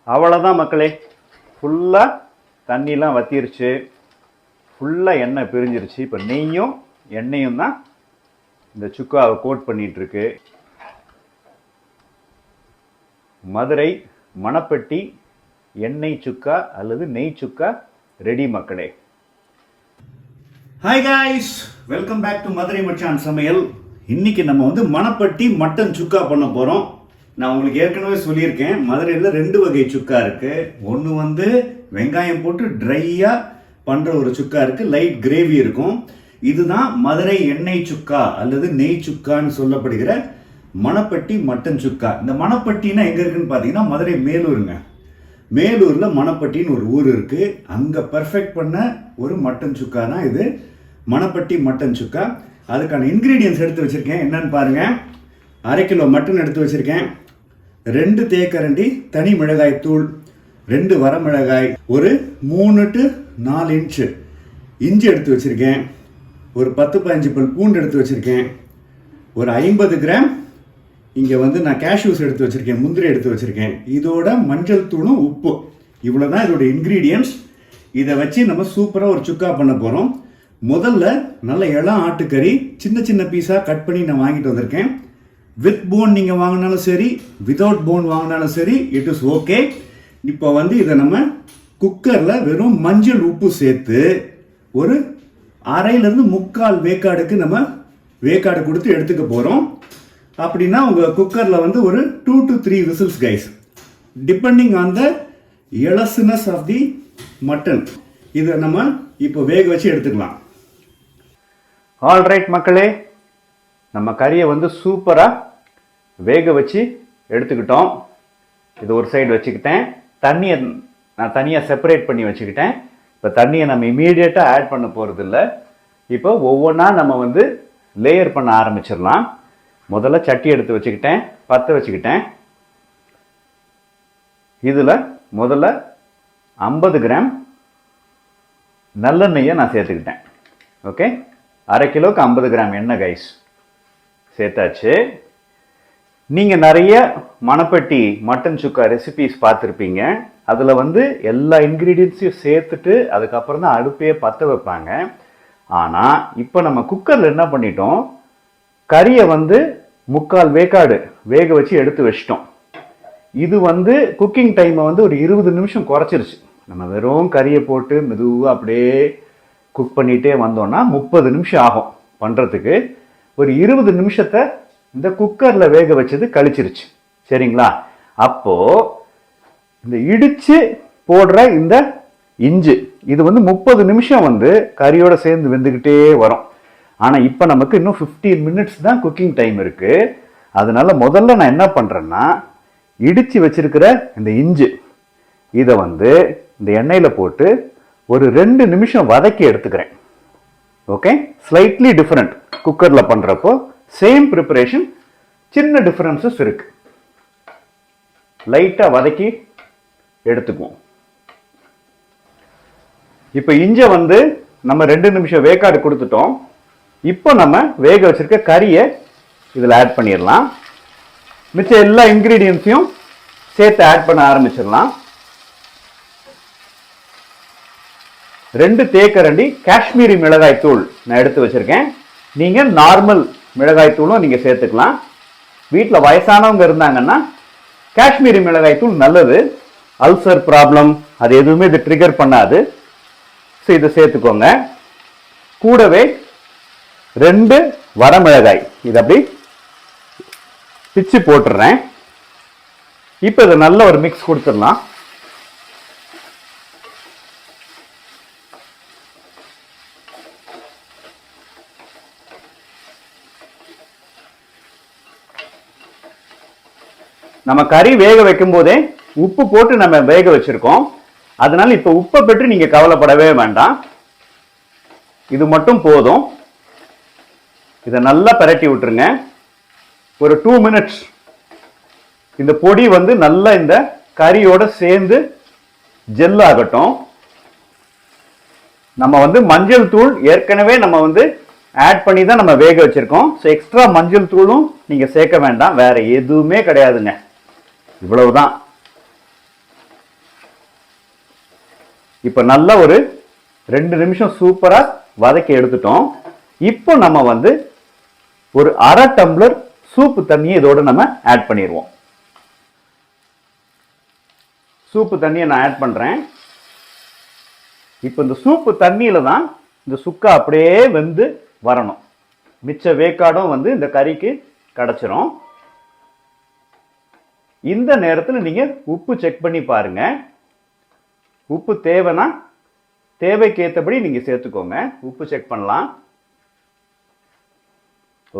அவ்வளோதான் மக்களே, ஃபுல்லாக தண்ணிலாம் வற்றிருச்சு, ஃபுல்லாக எண்ணெய் பிரிஞ்சிருச்சு. இப்போ நெய்யும் எண்ணெயும் தான் இந்த சுக்காவை கோட் பண்ணிகிட்ருக்கு. மதுரை மணப்பட்டி எண்ணெய் சுக்கா அல்லது நெய் சுக்கா ரெடி மக்களே. Hi guys, welcome back to Madurai Machan Samayal. இன்னைக்கு நம்ம வந்து மணப்பட்டி மட்டன் சுக்கா பண்ண போகிறோம். நான் உங்களுக்கு ஏற்கனவே சொல்லியிருக்கேன், மதுரையில் 2 வகை சுக்கா இருக்குது. ஒன்று வந்து வெங்காயம் போட்டு ட்ரையாக பண்ணுற ஒரு சுக்கா இருக்குது, லைட் கிரேவி இருக்கும். இதுதான் மதுரை எண்ணெய் சுக்கா அல்லது நெய் சுக்கான்னு சொல்லப்படுகிற மணப்பட்டி மட்டன் சுக்கா. இந்த மணப்பட்டினா எங்கே இருக்குன்னு பார்த்தீங்கன்னா மதுரை மேலூருங்க. மேலூரில் மணப்பட்டின்னு ஒரு ஊர் இருக்குது. அங்கே பர்ஃபெக்ட் பண்ண ஒரு மட்டன் சுக்கா தான் இது, மணப்பட்டி மட்டன் சுக்கா. அதுக்கான இன்க்ரீடியன்ஸ் எடுத்து வச்சுருக்கேன். என்னன்னு பாருங்கள். 1/2 கிலோ மட்டன் எடுத்து வச்சுருக்கேன், 2 தேக்கரண்டி தனி மிளகாய் தூள், 2 வரமிளகாய், ஒரு 3 to 4 இன்ச்சு இஞ்சி எடுத்து வச்சுருக்கேன், ஒரு 10-15 பல் பூண்டு எடுத்து வச்சுருக்கேன், ஒரு 50 கிராம் இங்கே வந்து நான் கேஷ்யூஸ் எடுத்து வச்சுருக்கேன், முந்திரி எடுத்து வச்சுருக்கேன். இதோட மஞ்சள் தூளும் உப்பு, இவ்வளோ தான் இதோட இன்க்ரீடியன்ஸ். இதை வச்சு நம்ம சூப்பராக ஒரு சுக்கா பண்ண போகிறோம். முதல்ல நல்ல இளம் ஆட்டுக்கறி சின்ன சின்ன பீஸாக கட் பண்ணி நான் வாங்கிட்டு வந்திருக்கேன். வித் போன் நீங்கள் வாங்கினாலும் சரி, வித்தவுட் போன் வாங்கினாலும் சரி, இட் இஸ் ஓகே. இப்போ வந்து இதை நம்ம குக்கரில் வெறும் மஞ்சள் உப்பு சேர்த்து ஒரு 1/2 முக்கால் வேக்காடுக்கு நம்ம வேக்காடு கொடுத்து எடுத்துக்க போகிறோம். அப்படின்னா உங்கள் குக்கரில் வந்து ஒரு 2 to 3 whistles guys, depending on the elasticness of the mutton. இதை நம்ம இப்போ வேக வச்சு எடுத்துக்கலாம். ஆல்ரைட் மக்களே, நம்ம கறியை வந்து சூப்பராக வேக வச்சு எடுத்துக்கிட்டோம். இது ஒரு சைடு வச்சுக்கிட்டேன். தண்ணியை நான் தனியாக செப்பரேட் பண்ணி வச்சுக்கிட்டேன். இப்போ தண்ணியை நம்ம இமீடியட்டாக ஆட் பண்ண போகிறது இல்லை. இப்போ ஒவ்வொன்றா நம்ம வந்து லேயர் பண்ண ஆரம்பிச்சிடலாம். முதல்ல சட்டி எடுத்து வச்சுக்கிட்டேன், பற்ற வச்சுக்கிட்டேன். இதில் முதல்ல 50 கிராம் நல்லெண்ணெயை நான் சேர்த்துக்கிட்டேன். ஓகே, 1/2 கிலோவுக்கு 50 கிராம் எண்ணெய் கைஸ் சேர்த்தாச்சு. நீங்கள் நிறைய மணப்பட்டி மட்டன் சுக்கா ரெசிபீஸ் பார்த்துருப்பீங்க. அதில் வந்து எல்லா இன்க்ரீடியன்ஸையும் சேர்த்துட்டு அதுக்கப்புறம் தான் அடுப்பையே பற்ற வைப்பாங்க. ஆனால் இப்போ நம்ம குக்கரில் என்ன பண்ணிட்டோம், கறியை வந்து முக்கால் வேக்காடு வேக வச்சு எடுத்து வச்சிட்டோம். இது வந்து குக்கிங் டைமை வந்து ஒரு 20 நிமிஷம் குறைச்சிருச்சு. நம்ம வெறும் கறியை போட்டு மெதுவாக அப்படியே குக் பண்ணிகிட்டே வந்தோம்னா 30 நிமிஷம் ஆகும் பண்ணுறதுக்கு. ஒரு 20 நிமிஷத்தை இந்த குக்கரில் வேக வச்சது கழிச்சிருச்சு. சரிங்களா? அப்போது இந்த இடித்து போடுற இந்த இஞ்சி இது வந்து 30 நிமிஷம் வந்து கறியோட சேர்ந்து வெந்துக்கிட்டே வரும். ஆனால் இப்போ நமக்கு இன்னும் 15 மினிட்ஸ் தான் குக்கிங் டைம் இருக்குது. அதனால முதல்ல நான் என்ன பண்ணுறேன்னா, இடித்து வச்சிருக்கிற இந்த இஞ்சி இதை வந்து இந்த எண்ணெயில் போட்டு ஒரு 2 நிமிஷம் வதக்கி எடுத்துக்கிறேன். Okay, slightly different. குக்கரில் பண்ணுறப்போ சேம் ப்ரிப்பரேஷன், சின்ன டிஃப்ரென்சஸ் இருக்கு. லைட்டாக வதக்கி எடுத்துக்குவோம். இப்போ இஞ்சை வந்து நம்ம 2 நிமிஷம் வேக்காடு கொடுத்துட்டோம். இப்போ நம்ம வேக வச்சிருக்க கறியை இதில் ஆட் பண்ணிடலாம். மிச்சம் எல்லா இன்க்ரீடியன்ஸையும் சேர்த்து ஆட் பண்ண ஆரம்பிச்சிடலாம். 2 தேக்கரண்டி காஷ்மீரி மிளகாய் தூள் நான் எடுத்து வச்சிருக்கேன். நீங்கள் நார்மல் மிளகாய் தூளும் நீங்கள் சேர்த்துக்கலாம். வீட்டில் வயசானவங்க இருந்தாங்கன்னா காஷ்மீரி மிளகாய் தூள் நல்லது. அல்சர் ப்ராப்ளம் அது எதுவுமே இது ட்ரிகர் பண்ணாது. ஸோ இதை சேர்த்துக்கோங்க. கூடவே 2 வரமிளகாய் இதை அப்படி பிச்சு போட்டுடுறேன். இப்போ இதை நல்ல ஒரு மிக்ஸ் கொடுத்துடலாம். நம்ம கறி வேக வைக்கும் போதே உப்பு போட்டு நம்ம வேக வச்சிருக்கோம். அதனால இப்போ உப்பை பற்றி நீங்க கவலைப்படவே வேண்டாம், இது மட்டும் போதும். இதை நல்லா பரட்டி விட்டுருங்க. ஒரு 2 மினிட்ஸ் இந்த பொடி வந்து நல்லா இந்த கறியோட சேர்ந்து ஜெல் ஆகட்டும். நம்ம வந்து மஞ்சள் தூள் ஏற்கனவே நம்ம வந்து ஆட் பண்ணி தான் நம்ம வேக வச்சிருக்கோம். ஸோ எக்ஸ்ட்ரா மஞ்சள் தூளும் நீங்க சேர்க்க வேண்டாம், வேற எதுவுமே கிடையாதுங்க, இவ்வளவுதான். இப்போ நல்லா ஒரு 2 நிமிஷம் சூப்பராக வதக்கி எடுத்துட்டோம். இப்போ நம்ம வந்து ஒரு அரை டம்ளர் சூப்பு தண்ணியை இதோட நம்ம ஆட் பண்ணிடுவோம். சூப்பு தண்ணியை நான் ஆட் பண்ணுறேன். இப்போ இந்த சூப்பு தண்ணியில் தான் இந்த சுக்கா அப்படியே வெந்து வரணும். மிச்ச வேக்காடும் வந்து இந்த கறிக்கு கிடச்சிரும். இந்த நேரத்தில் நீங்கள் உப்பு செக் பண்ணி பாருங்க. உப்பு தேவைன்னா தேவைக்கு ஏற்றபடி நீங்கள் சேர்த்துக்கோங்க. உப்பு செக் பண்ணலாம்.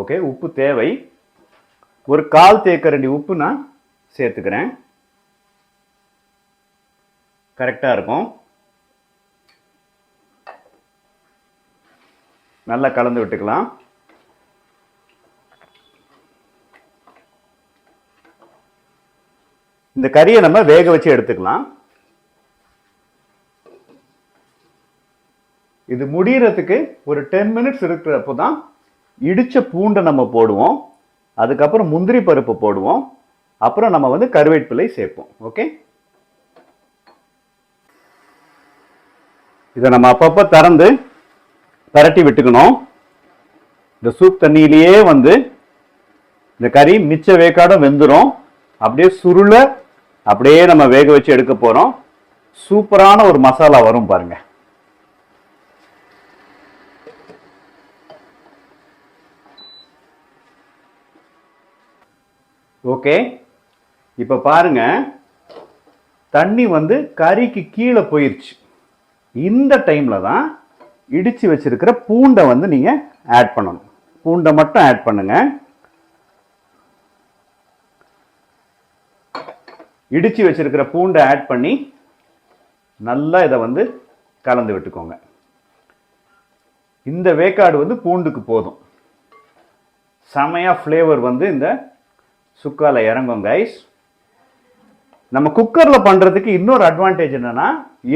ஓகே, உப்பு தேவை. ஒரு 1/4 தேக்கரண்டி உப்பு நான் சேர்த்துக்கிறேன். கரெக்டாக இருக்கும். நல்லா கலந்து விட்டுக்கலாம். இந்த கறியை நம்ம வேக வச்சு எடுத்துக்கலாம். இது முடியறதுக்கு ஒரு 10 மினிட்ஸ் இருக்கிறப்போ தான் இடிச்ச பூண்டை நம்ம போடுவோம். அதுக்கப்புறம் முந்திரி பருப்பு போடுவோம். அப்புறம் நம்ம வந்து கருவேப்பிலை சேர்ப்போம். ஓகே, இதை நம்ம அப்பப்போ திறந்து பரட்டி விட்டுக்கணும். இந்த சூப் தண்ணியிலேயே வந்து இந்த கறி மிச்ச வேக்காடும் வெந்துடும். அப்படியே சுருள அப்படியே நம்ம வேக வச்சு எடுக்க போறோம். சூப்பரான ஒரு மசாலா வரும் பாருங்க. ஓகே, இப்போ பாருங்க தண்ணி வந்து கறிக்கு கீழே போயிடுச்சு. இந்த டைம்ல தான் இடிச்சு வச்சிருக்கிற பூண்டை வந்து நீங்க ஆட் பண்ணணும். பூண்டை மட்டும் ஆட் பண்ணுங்க. இடிச்சு வச்சிருக்கிற பூண்டை ஆட் பண்ணி நல்லா இதை வந்து கலந்து விட்டுக்கோங்க. இந்த வேக்காடு வந்து பூண்டுக்கு போதும். செமையா ஃப்ளேவர் வந்து இந்த சுக்கால இறங்கும் கைஸ். நம்ம குக்கர்ல பண்றதுக்கு இன்னொரு அட்வான்டேஜ் என்னன்னா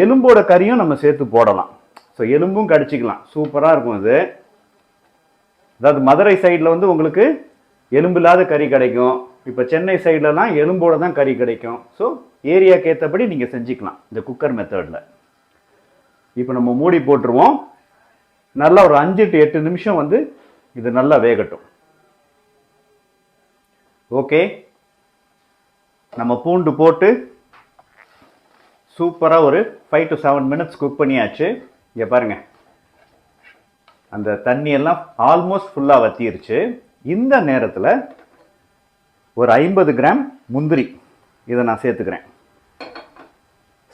எலும்போட கறியும் நம்ம சேர்த்து போடலாம். ஸோ எலும்பும் கடிச்சிக்கலாம். சூப்பராக இருக்கும் இது. அதாவது மதுரை சைடில் வந்து உங்களுக்கு எலும்பு இல்லாத கறி கிடைக்கும். இப்போ சென்னை சைட்லலாம் எலும்போட தான் கறி கிடைக்கும். ஸோ ஏரியாவுக்கு ஏற்றபடி நீங்கள் செஞ்சுக்கலாம் இந்த குக்கர் மெத்தடில். இப்போ நம்ம மூடி போட்டுருவோம். நல்லா ஒரு 5 to 8 நிமிஷம் வந்து இது நல்லா வேகட்டும். ஓகே, நம்ம பூண்டு போட்டு சூப்பராக ஒரு 5 to 7 மினிட்ஸ் குக் பண்ணியாச்சு. இங்கே பாருங்க, அந்த தண்ணியெல்லாம் ஆல்மோஸ்ட் ஃபுல்லாக வத்திருச்சு. இந்த நேரத்தில் ஒரு 50 கிராம் முந்திரி இதை நான் சேர்த்துக்கிறேன்.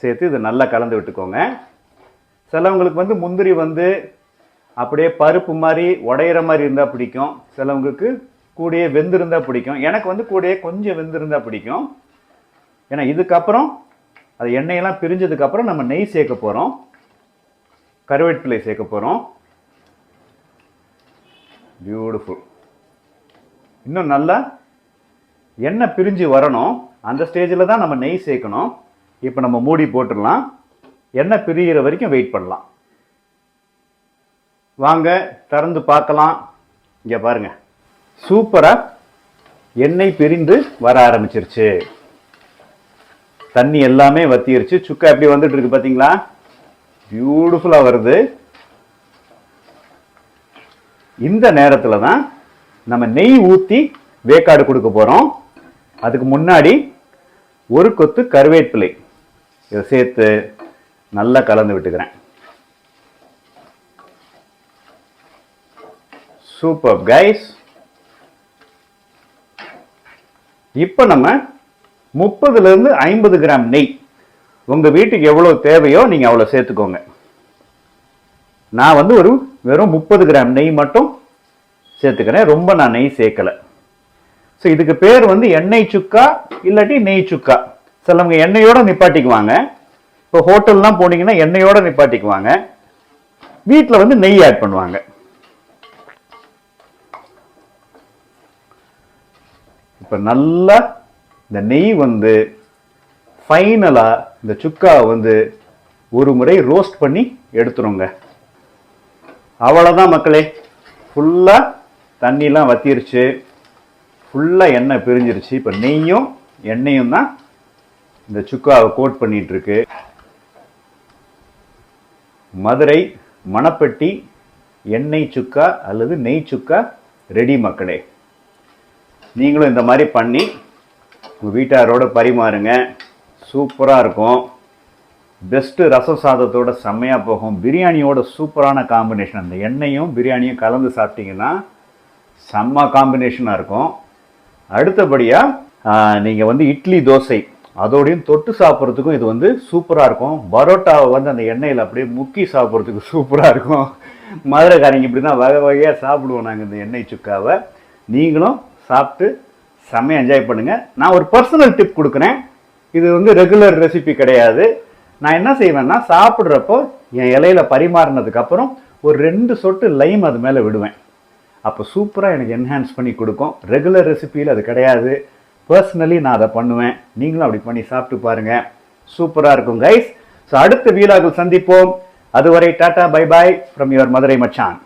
சேர்த்து இதை நல்லா கலந்து விட்டுக்கோங்க. சிலவங்களுக்கு வந்து முந்திரி வந்து அப்படியே பருப்பு மாதிரி உடையிற மாதிரி இருந்தால் பிடிக்கும். சிலவங்களுக்கு கூடயே வெந்திருந்தா பிடிக்கும். எனக்கு வந்து கூடயே கொஞ்சம் வெந்திருந்தா பிடிக்கும். ஏன்னா இதுக்கப்புறம் அது எண்ணெயெல்லாம் பிரிஞ்சதுக்கப்புறம் நம்ம நெய் சேர்க்க போகிறோம், கருவேப்பிலை சேர்க்க போகிறோம். பியூட்டிஃபுல். இன்னும் நல்லா எண்ணெய் பிரிஞ்சு வரணும். அந்த ஸ்டேஜில் தான் நம்ம நெய் சேர்க்கணும். இப்போ நம்ம மூடி போட்டுடலாம். எண்ணெய் பிரிகிற வரைக்கும் வெயிட் பண்ணலாம். வாங்க திறந்து பார்க்கலாம். இங்கே பாருங்க, சூப்பராக எண்ணெய் பிரிந்து வர ஆரம்பிச்சிருச்சு. தண்ணி எல்லாமே வத்திருச்சு. சுக்கா எப்படி வந்துட்டு இருக்கு பார்த்தீங்களா? பியூட்டிஃபுல்லாக வருது. இந்த நேரத்தில் தான் நம்ம நெய் ஊற்றி வேக்காடு கொடுக்க போகிறோம். அதுக்கு முன்னாடி ஒரு கொத்து கருவேப்பிலை இதை சேர்த்து நல்லா கலந்து விட்டுக்கிறேன். Super guys. இப்போ நம்ம 30 to 50 கிராம் நெய், உங்கள் வீட்டுக்கு எவ்வளோ தேவையோ நீங்கள் அவ்வளோ சேர்த்துக்கோங்க. நான் வந்து ஒரு வெறும் 30 கிராம் நெய் மட்டும் சேர்த்துக்கிறேன். ரொம்ப நான் நெய் சேர்க்கலை. ஸோ இதுக்கு பேர் வந்து எண்ணெய் சுக்கா இல்லாட்டி நெய் சுக்கா. சிலவங்க எண்ணெயோட நிப்பாட்டிக்குவாங்க. இப்போ ஹோட்டல்லாம் போனீங்கன்னா எண்ணெயோட நிப்பாட்டிக்குவாங்க. வீட்டில் வந்து நெய் ஆட் பண்ணுவாங்க. இப்போ நல்லா இந்த நெய் வந்து ஃபைனலாக இந்த சுக்காவை வந்து ஒரு முறை ரோஸ்ட் பண்ணி எடுத்துருங்க. அவ்வளோதான் மக்களே. ஃபுல்லாக தண்ணிலாம் வத்திருச்சு. ஃபுல்லாக எண்ணெய் பிரிஞ்சிருச்சு. இப்போ நெய்யும் எண்ணெயும் தான் இந்த சுக்காவை கோட் பண்ணிட்டு இருக்கு. மதுரை மணப்பட்டி எண்ணெய் சுக்கா அல்லது நெய் சுக்கா ரெடி மக்களே. நீங்களும் இந்த மாதிரி பண்ணி உங்கள் வீட்டாரோடு பரிமாறுங்க. சூப்பராக இருக்கும். பெஸ்ட்டு ரசம் சாதத்தோட செம்மையாக போகும். பிரியாணியோட சூப்பரான காம்பினேஷன். அந்த எண்ணெயும் பிரியாணியும் கலந்து சாப்பிட்டீங்கன்னா செம்ம காம்பினேஷனாக இருக்கும். அடுத்தபடியாக நீங்கள் வந்து இட்லி தோசை அதோடையும் தொட்டு சாப்பிட்றதுக்கும் இது வந்து சூப்பராக இருக்கும். பரோட்டாவை வந்து அந்த எண்ணெயில் அப்படியே முக்கி சாப்பிட்றதுக்கு சூப்பராக இருக்கும். மதுரைக்காரங்க இப்படி தான் வகை வகையாக சாப்பிடுவோம் நாங்கள் இந்த எண்ணெய் சுக்காவை. நீங்களும் சாப்பிட்டு செம்மையாக என்ஜாய் பண்ணுங்கள். நான் ஒரு பர்சனல் டிப் கொடுக்குறேன். இது வந்து ரெகுலர் ரெசிபி கிடையாது. நான் என்ன செய்வேன்னா, சாப்பிட்றப்போ என் இலையில் பரிமாறினதுக்கப்புறம் ஒரு 2 சொட்டு லைம் அது மேலே விடுவேன். அப்போ சூப்பராக எனக்கு என்ஹான்ஸ் பண்ணி கொடுக்கும். ரெகுலர் ரெசிபியில் அது கிடையாது. பர்சனலி நான் அதை பண்ணுவேன். நீங்களும் அப்படி பண்ணி சாப்பிட்டு பாருங்கள். சூப்பராக இருக்கும் கைஸ். ஸோ அடுத்த வீலாகில் சந்திப்போம். அதுவரை tata bye bye from your Madurai மச்சான்.